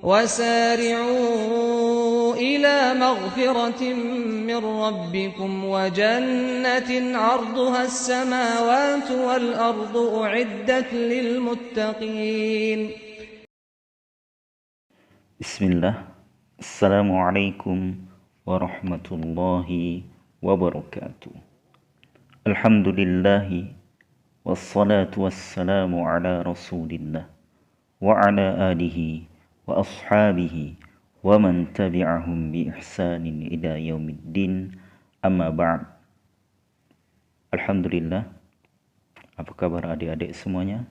وسارعوا إلى مغفرة من ربكم وجنة عرضها السماوات والأرض أعدت للمتقين. Bismillah. Assalamualaikum warahmatullahi wabarakatuh. Alhamdulillahi wassalatu wassalamu ala rasulillah wa ala alihi wa ashabihi wa man tabi'ahum bi ihsanin ila yaumiddin, amma ba'd. Alhamdulillah, apa kabar adik-adik semuanya?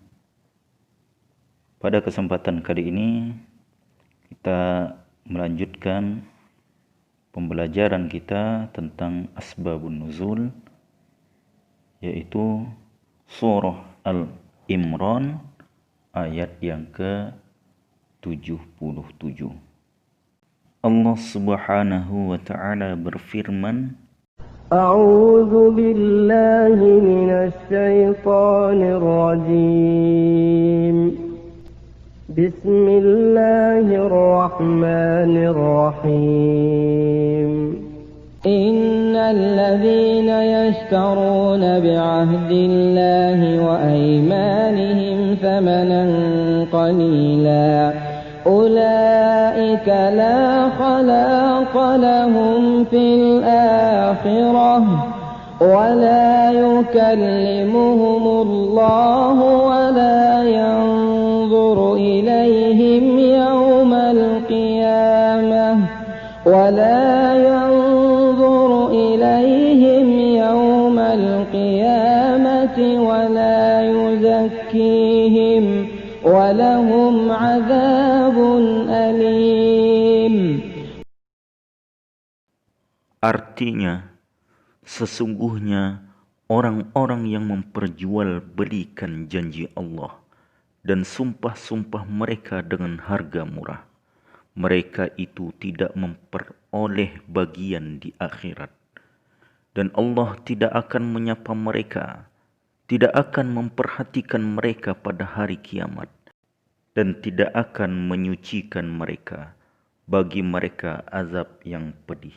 Pada kesempatan kali ini kita melanjutkan pembelajaran kita tentang asbabun nuzul, yaitu surah Al-Imran ayat yang ke-77. Allah Subhanahu wa ta'ala berfirman, A'udzu billahi minasy syaithanir rajim. Bismillahirrahmanirrahim. Innal ladzina yashtaruna bi'ahdillahi wa aymanihim thamanan qalila ulaika la khalaqa lahum fil akhirah wa la yukallimuhumullahu wa la yanzuru ilayhim yawmal qiyamah wa la yanzuru ilayhim yawmal qiyamati wa la yuzakkihim wa lahum 'adzabun alim. artinya sesungguhnya orang-orang yang memperjualbelikan janji Allah dan sumpah-sumpah mereka dengan harga murah, mereka itu tidak memperoleh bagian di akhirat. Dan Allah tidak akan menyapa mereka, tidak akan memperhatikan mereka pada hari kiamat, dan tidak akan menyucikan mereka. Bagi mereka azab yang pedih.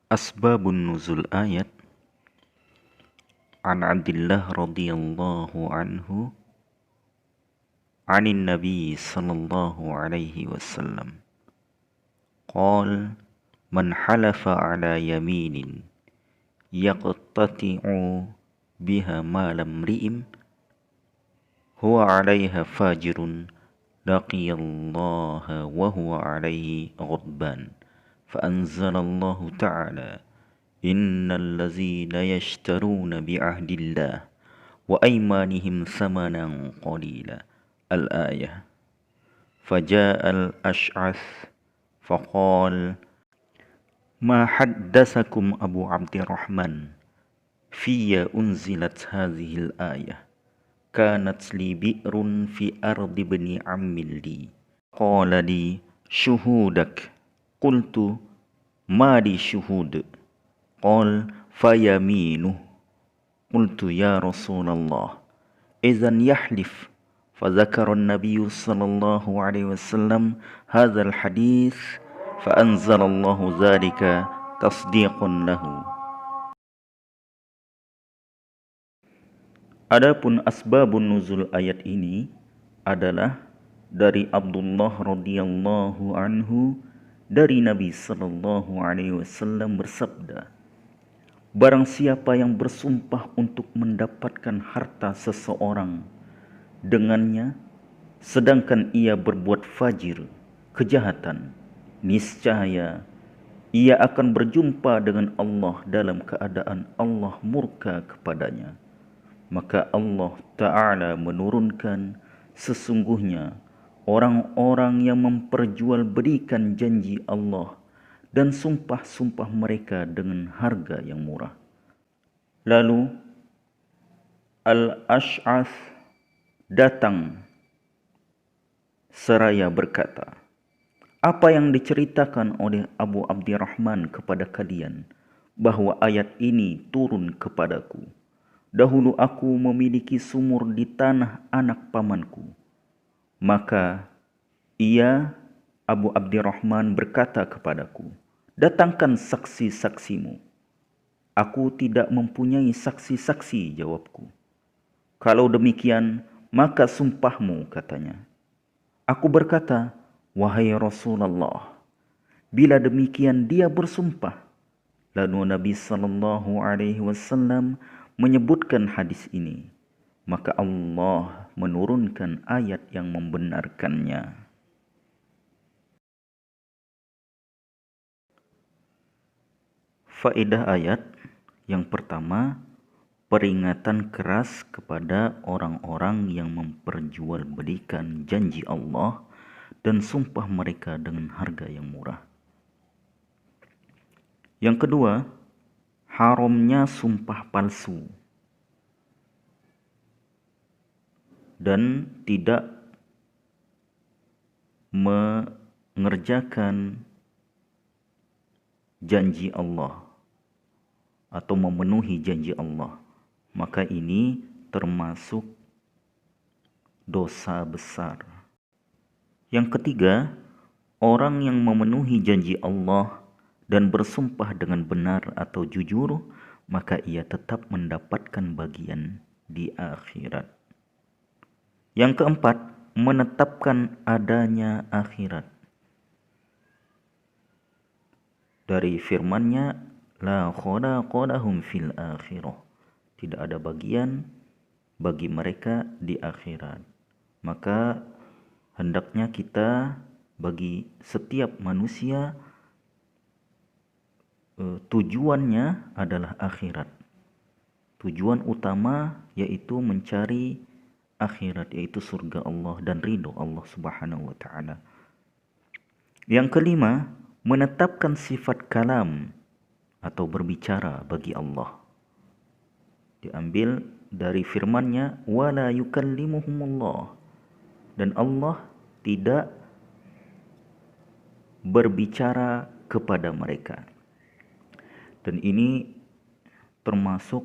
Asbabun nuzul ayat. An Abdillah radhiyallahu anhu anin Nabi sallallahu alaihi wasallam qala man halafa ala yaminin yaqtati'u biha malam ri'im huwa 'alaiha fajirun laqiyallaha wa huwa 'alaihi ghadban فأنزل الله تعالى إن الذين يشترون بعهد الله وأيمانهم ثمنا قليلا الآية. فجاء الأشعث فقال ما حدثكم أبو عبد الرحمن في أنزلت هذه الآية كانت لي بئر في أرض بني عم لي قال لي شهودك قلت ما لي شهود قال فيمينه قلت يا رسول الله إذن يحلف فذكر النبي صلى الله عليه وسلم هذا الحديث فأنزل الله ذلك تصديقا له. Adapun asbabun nuzul ayat ini adalah dari Abdullah radhiyallahu anhu dari Nabi sallallahu alaihi wasallam bersabda, barang siapa yang bersumpah untuk mendapatkan harta seseorang dengannya sedangkan ia berbuat fajir, kejahatan, niscaya ia akan berjumpa dengan Allah dalam keadaan Allah murka kepadanya. Maka Allah Ta'ala menurunkan, sesungguhnya orang-orang yang memperjualbelikan janji Allah dan sumpah-sumpah mereka dengan harga yang murah. Lalu Al-Ash'ath datang seraya berkata, apa yang diceritakan oleh Abu Abdurrahman kepada kalian bahwa ayat ini turun kepadaku? Dahulu aku memiliki sumur di tanah anak pamanku. Maka ia, Abu Abdurrahman, berkata kepadaku, datangkan saksi-saksimu. Aku tidak mempunyai saksi-saksi, jawabku. Kalau demikian, maka sumpahmu, katanya. Aku berkata, wahai Rasulullah, bila demikian dia bersumpah. Lalu Nabi SAW menyebutkan hadis ini. Maka Allah menurunkan ayat yang membenarkannya. Faedah ayat yang pertama, peringatan keras kepada orang-orang yang memperjualbelikan janji Allah dan sumpah mereka dengan harga yang murah. Yang kedua, haramnya sumpah palsu dan tidak mengerjakan janji Allah atau memenuhi janji Allah. Maka ini termasuk dosa besar. Yang ketiga, orang yang memenuhi janji Allah dan bersumpah dengan benar atau jujur, maka ia tetap mendapatkan bagian di akhirat. Yang keempat, menetapkan adanya akhirat. Dari firman-Nya, la khalaqa lahum fil akhirah. Tidak ada bagian bagi mereka di akhirat. Maka hendaknya kita, bagi setiap manusia, tujuannya adalah akhirat. Tujuan utama yaitu mencari akhirat, yaitu surga Allah dan ridho Allah Subhanahu wa taala. Yang kelima, menetapkan sifat kalam atau berbicara bagi Allah. Diambil dari firman-Nya, wala yukallimuhumullah, dan Allah tidak berbicara kepada mereka. Dan ini termasuk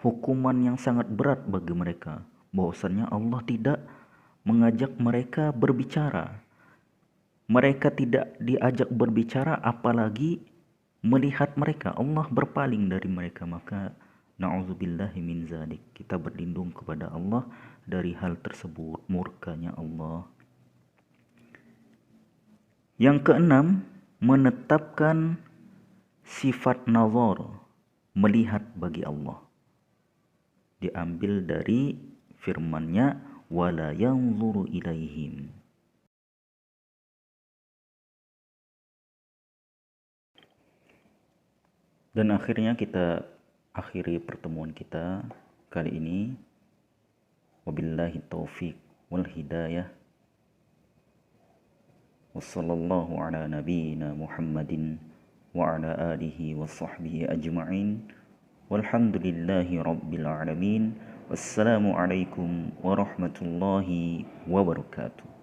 hukuman yang sangat berat bagi mereka, bahwasannya Allah tidak mengajak mereka berbicara. Mereka tidak diajak berbicara, apalagi melihat mereka. Allah berpaling dari mereka. Maka na'udzubillahi min zalik, kita berlindung kepada Allah dari hal tersebut, murkanya Allah. Yang keenam, menetapkan sifat nazar, melihat bagi Allah. Diambil dari firman-Nya, wala yanzuru ilaihim. Dan akhirnya kita akhiri pertemuan kita kali ini. Wabillahi taufiq wal hidayah. Wassallallahu ala nabiyyina Muhammadin wa ala alihi wa sahbihi ajma'in. Walhamdulillahi rabbil alamin. Wassalamu alaikum warahmatullahi wabarakatuh.